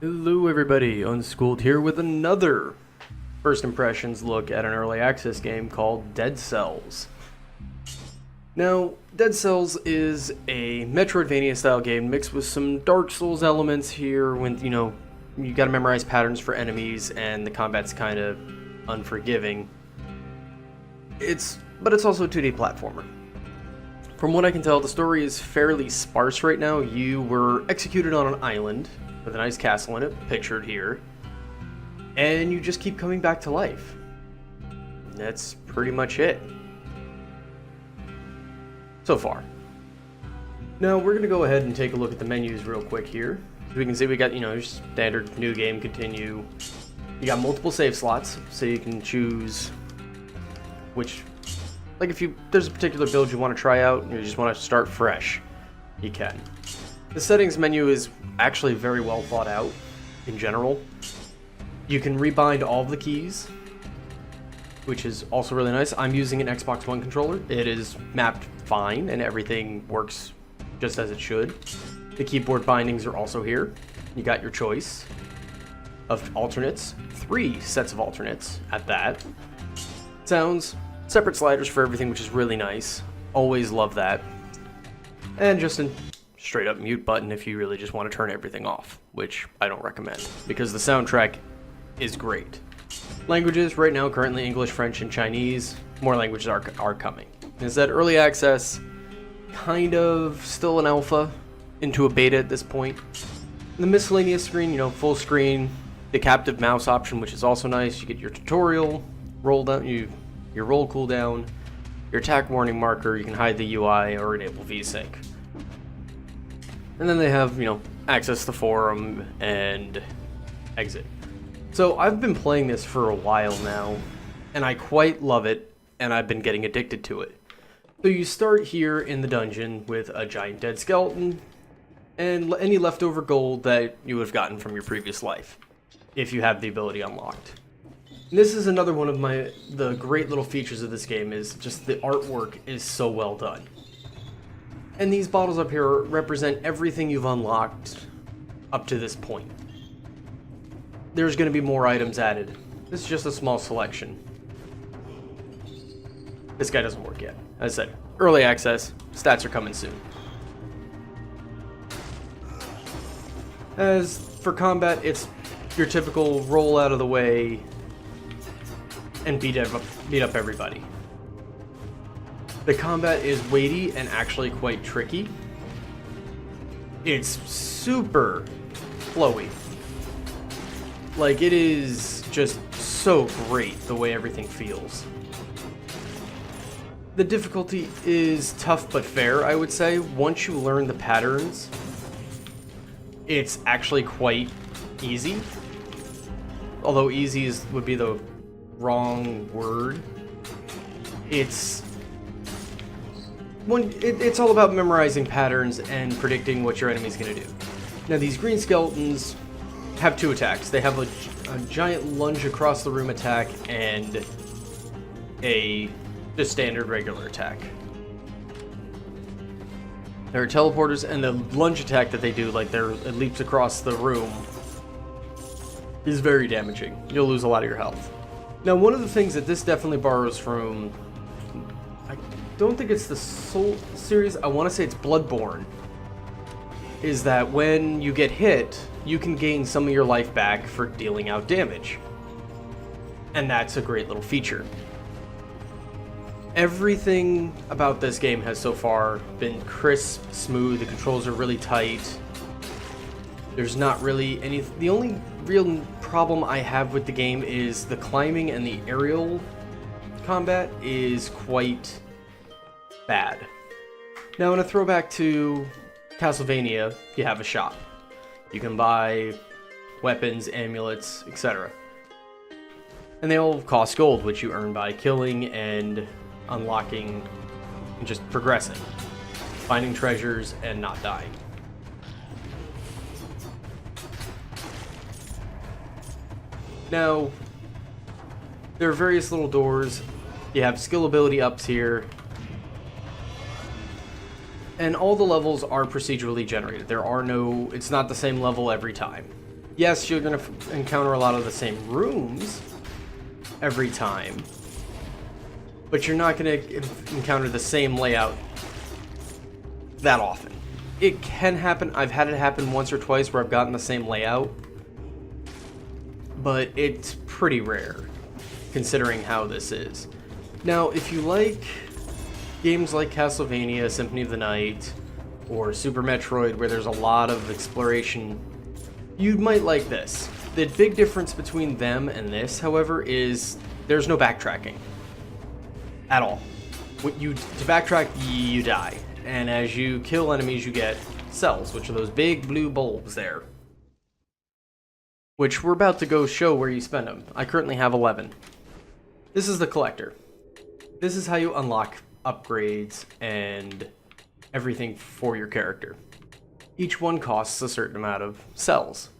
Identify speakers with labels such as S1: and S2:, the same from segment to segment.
S1: Hello everybody, Unschooled here with another first impressions look at an early access game called Dead Cells. Now, Dead Cells is a MetriodVania style game mixed with some Dark Souls elements here when, you gotta memorize patterns for enemies and the combat's kind of unforgiving. But it's also a 2D platformer. From what I can tell, the story is fairly sparse right now. You were executed on an island with a nice castle in it, pictured here, and you just keep coming back to life. That's pretty much it so far. Now we're going to go ahead and take a look at the menus real quick here. As we can see, we got, your standard new game, continue. You got multiple save slots, so you can choose which, like if there's a particular build you want to try out and you just want to start fresh, you can. The settings menu is actually very well thought out in general. You can rebind all of the keys, which is also really nice. I'm using an Xbox One controller. It is mapped fine and everything works just as it should. The keyboard bindings are also here. You got your choice of alternates, 3 sets of alternates at that. Sounds, separate sliders for everything, which is really nice. Always love that. And just a straight up mute button if you really just want to turn everything off, which I don't recommend because the soundtrack is great. Languages right now currently English, French, and Chinese. More languages are coming. Is that early access, kind of still an alpha into a beta at this point. The miscellaneous screen, full screen, the captive mouse option, which is also nice. You get your tutorial, roll down, your roll cooldown, your attack warning marker. You can hide the UI or enable Vsync. And then they have, access to the forum and exit. So I've been playing this for a while now, and I quite love it, and I've been getting addicted to it. So you start here in the dungeon with a giant dead skeleton, and any leftover gold that you would have gotten from your previous life, if you have the ability unlocked. And this is another one of the great little features of this game, is just the artwork is so well done. And these bottles up here represent everything you've unlocked up to this point. There's going to be more items added. This is just a small selection. This guy doesn't work yet. As I said, early access, stats are coming soon. As for combat, it's your typical roll out of the way and beat up everybody. The combat is weighty and actually quite tricky. It's super flowy. Like, it is just so great the way everything feels. The difficulty is tough but fair, I would say. Once you learn the patterns, it's actually quite easy. Although easy would be the wrong word. It's all about memorizing patterns and predicting what your enemy's going to do. Now, these green skeletons have 2 attacks. They have a giant lunge across the room attack and a just standard regular attack. There are teleporters, and the lunge attack that they do, like it leaps across the room, is very damaging. You'll lose a lot of your health. Now, one of the things that this definitely borrows from, I don't think it's the Soul series, I want to say it's Bloodborne, is that when you get hit, you can gain some of your life back for dealing out damage. And that's a great little feature. Everything about this game has so far been crisp, smooth, the controls are really tight. There's not really any... The only real problem I have with the game is the climbing and the aerial combat is quite bad. Now, in a throwback to Castlevania, you have a shop. You can buy weapons, amulets, etc. And they all cost gold, which you earn by killing and unlocking and just progressing. Finding treasures and not dying. Now, there are various little doors. You have skill ability ups here. And all the levels are procedurally generated. There are no, it's not the same level every time. Yes, you're going to encounter a lot of the same rooms every time, but you're not going to encounter the same layout that often. It can happen. I've had it happen once or twice where I've gotten the same layout, but it's pretty rare considering how this is. Now, if you like games like Castlevania, Symphony of the Night, or Super Metroid where there's a lot of exploration, you might like this. The big difference between them and this, however, is there's no backtracking at all. To backtrack, you die. And as you kill enemies, you get cells, which are those big blue bulbs there. Which we're about to go show where you spend them. I currently have 11. This is the collector. This is how you unlock upgrades and everything for your character. Each one costs a certain amount of cells.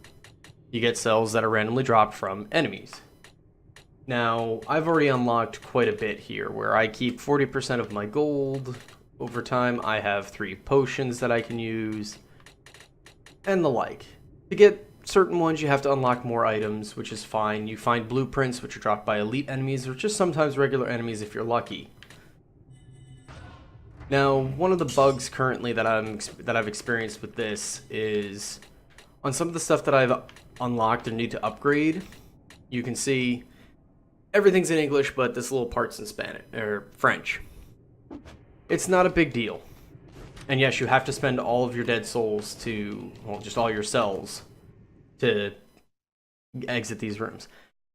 S1: You get cells that are randomly dropped from enemies. Now, I've already unlocked quite a bit here, where I keep 40% of my gold. Over time, I have 3 potions that I can use, and the like. To get certain ones, you have to unlock more items, which is fine. You find blueprints, which are dropped by elite enemies, or just sometimes regular enemies if you're lucky. Now, one of the bugs currently that I've experienced with this is on some of the stuff that I've unlocked and need to upgrade. You can see everything's in English, but this little part's in Spanish or French. It's not a big deal. And yes, you have to spend all of your dead souls just all your cells to exit these rooms.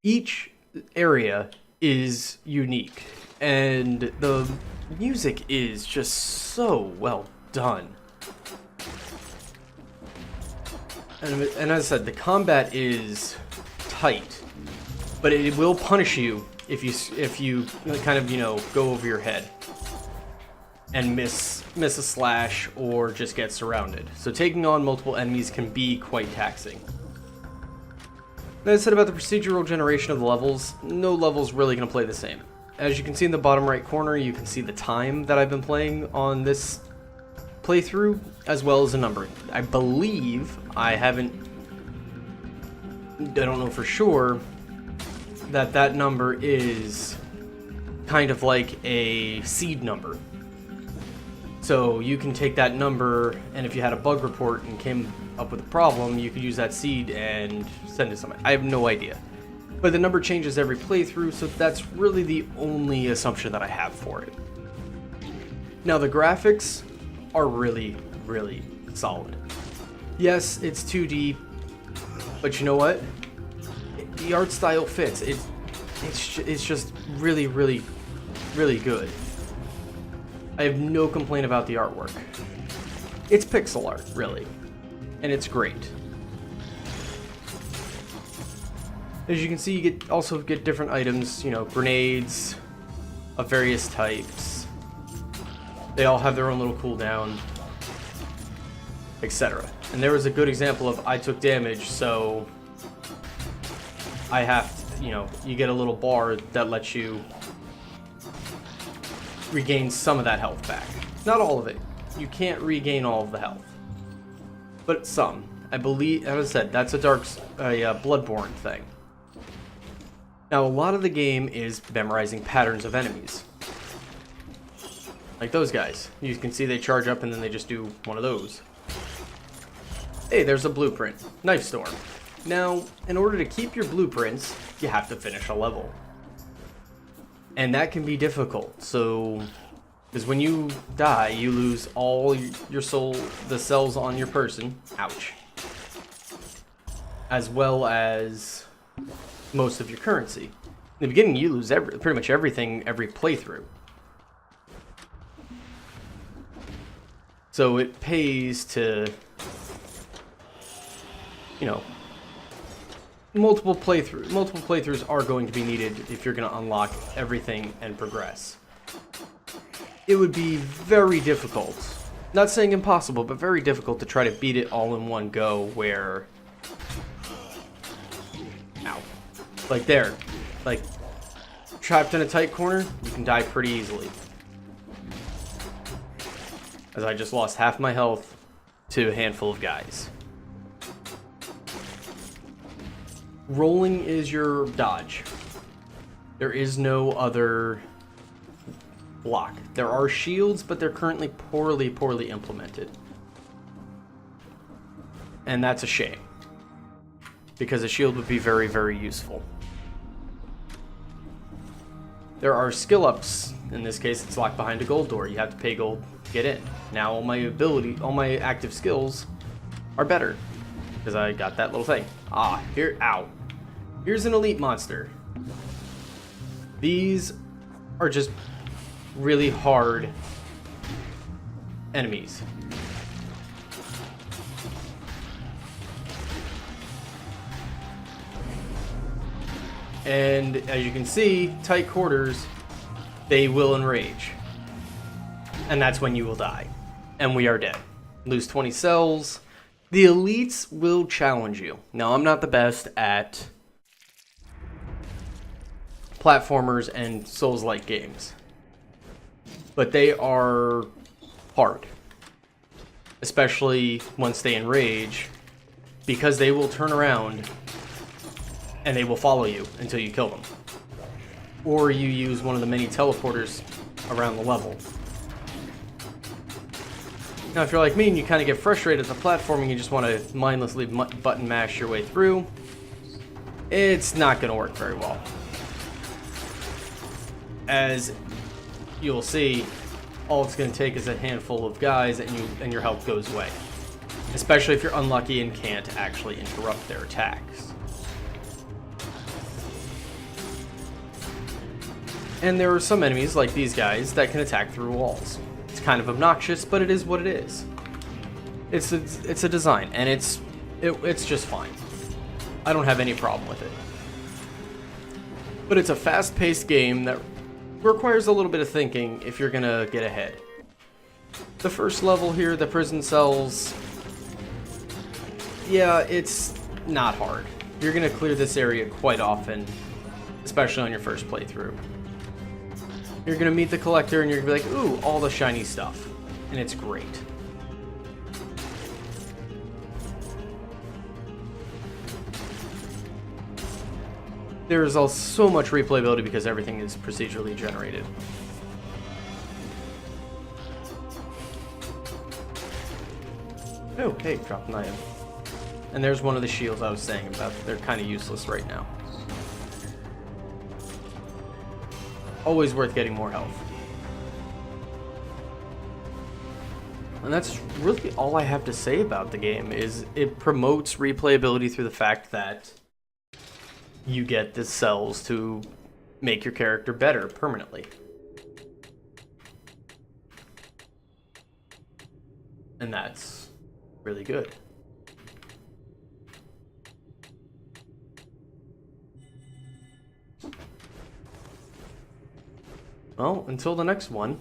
S1: Each area is unique, and the music is just so well done. And as I said, the combat is tight, but it will punish you if you kind of, go over your head and miss a slash or just get surrounded. So taking on multiple enemies can be quite taxing. As I said about the procedural generation of the levels, no level's really going to play the same. As you can see in the bottom right corner, you can see the time that I've been playing on this playthrough, as well as a number. I believe, I don't know for sure, that number is kind of like a seed number. So you can take that number, and if you had a bug report and came up with a problem, you could use that seed and send it to somebody. I have no idea. But the number changes every playthrough, so that's really the only assumption that I have for it. Now, the graphics are really, really solid. Yes, it's 2D, but you know what? The art style fits. It's just really, really, really good. I have no complaint about the artwork. It's pixel art, really, and it's great. As you can see, you also get different items, grenades of various types. They all have their own little cooldown, etc. And there was a good example of I took damage, so I have to, you get a little bar that lets you regain some of that health back. Not all of it. You can't regain all of the health, but some. I believe, as I said, that's a Bloodborne thing. Now, a lot of the game is memorizing patterns of enemies. Like those guys. You can see they charge up and then they just do one of those. Hey, there's a blueprint. Knife Storm. Now, in order to keep your blueprints, you have to finish a level. And that can be difficult, because when you die, you lose all your the cells on your person. Ouch. As well as most of your currency. In the beginning, you lose pretty much everything every playthrough. So it pays to, multiple playthroughs are going to be needed if you're going to unlock everything and progress. It would be very difficult, not saying impossible, but very difficult to try to beat it all in one go where, like there, like trapped in a tight corner, you can die pretty easily. As I just lost half my health to a handful of guys. rolling is your dodge. There is no other block. There are shields, but they're currently poorly implemented. And that's a shame, because a shield would be very useful. There are skill ups. In this case, it's locked behind a gold door. You have to pay gold to get in. Now all my active skills are better, because I got that little thing. Ow. Here's an elite monster. These are just really hard enemies. And as you can see, tight quarters, they will enrage. And that's when you will die. And we are dead. Lose 20 cells. The elites will challenge you. Now, I'm not the best at platformers and Souls-like games, but they are hard, especially once they enrage, because they will turn around and they will follow you until you kill them, or you use one of the many teleporters around the level. Now, if you're like me and you kind of get frustrated at the platforming, you just want to mindlessly button mash your way through, it's not going to work very well. As you'll see, all it's going to take is a handful of guys and your health goes away. Especially if you're unlucky and can't actually interrupt their attacks. And there are some enemies, like these guys, that can attack through walls. It's kind of obnoxious, but it is what it is. It's a design, and it's just fine. I don't have any problem with it. But it's a fast-paced game that requires a little bit of thinking if you're gonna get ahead. The first level here, the prison cells, yeah, it's not hard. You're gonna clear this area quite often, especially on your first playthrough. You're gonna meet the collector and you're gonna be like, ooh, all the shiny stuff. And it's great. There's also so much replayability because everything is procedurally generated. Oh, hey, dropped an item. And there's one of the shields I was saying about. They're kind of useless right now. Always worth getting more health. And that's really all I have to say about the game, is it promotes replayability through the fact that you get the cells to make your character better permanently. And that's really good. Well, until the next one,